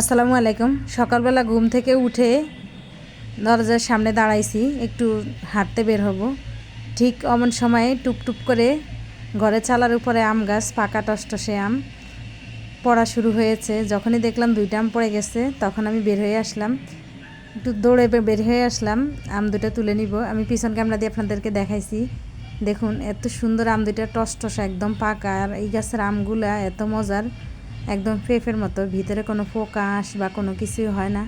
আসসালামু আলাইকুম। সকালবেলা ঘুম থেকে উঠে দরজার সামনে দাঁড়াইছি, একটু হাঁটতে বের হব। ঠিক অমন সময়ে টুপটুপ করে ঘরের চালার উপরে আম গাছ, পাকা টসটসে আম পড়া শুরু হয়েছে। যখনই দেখলাম 2টা আম পড়ে গেছে, তখন আমি বের হয়ে আসলাম, একটু দৌড়ে বের হয়ে আসলাম আম দুটো তুলে নিব। আমি পিছন ক্যামেরা দিয়ে আপনাদেরকে দেখাইছি। দেখুন এত সুন্দর আম দুটা, টসটসে একদম পাকা। আর এই গাছের আমগুলা এত মজার, একদম ফেফের মতো, ভিতরে কোনো পোকা আঁশ বা কোনো কিছুই হয় না।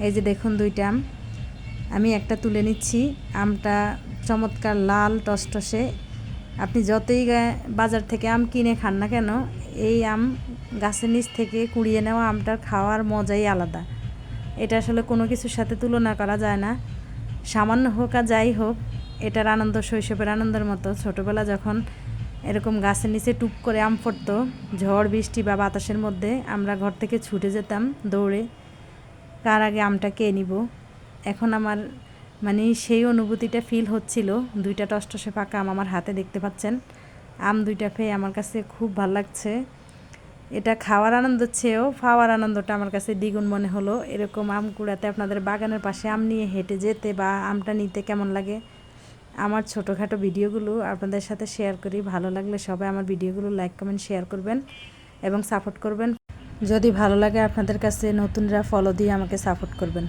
এই যে দেখুন 2টা আম, আমি একটা তুলে নিচ্ছি। আমটা চমৎকার লাল টসটসে। আপনি যতই বাজার থেকে আম কিনে খান না কেন, এই আম গাছের নিচ থেকে কুড়িয়ে নেওয়া আমটার খাওয়ার মজাই আলাদা। এটা আসলে কোনো কিছুর সাথে তুলনা করা যায় না। সামান্য হোক আর যাই হোক, এটার আনন্দ শৈশবের আনন্দের মতো। ছোটোবেলা যখন এরকম গাছের নিচে টুপ করে আম পড়তো, ঝড় বৃষ্টি বা বাতাসের মধ্যে আমরা ঘর থেকে ছুটে যেতাম দৌড়ে, কার আগে আমটা কে নিব। এখন আমার সেই অনুভূতিটা ফিল হচ্ছিল। 2টা টসটসে পাকা আম আমার হাতে দেখতে পাচ্ছেন। আম 2টা পেয়ে আমার কাছে খুব ভালো লাগছে। এটা খাওয়ার আনন্দের চেয়েও পাওয়ার আনন্দটা আমার কাছে দ্বিগুণ মনে হলো। এরকম আম কুড়াতে, আপনাদের বাগানের পাশে আম নিয়ে হেঁটে যেতে বা আমটা নিতে কেমন লাগে, আমার ছোটোখাটো ভিডিওগুলো আপনাদের সাথে শেয়ার করি। ভালো লাগলে সবাই আমার ভিডিওগুলো লাইক কমেন্ট শেয়ার করবেন এবং সাপোর্ট করবেন। যদি ভালো লাগে আপনাদের কাছে, নতুনরা ফলো দিয়ে আমাকে সাপোর্ট করবেন।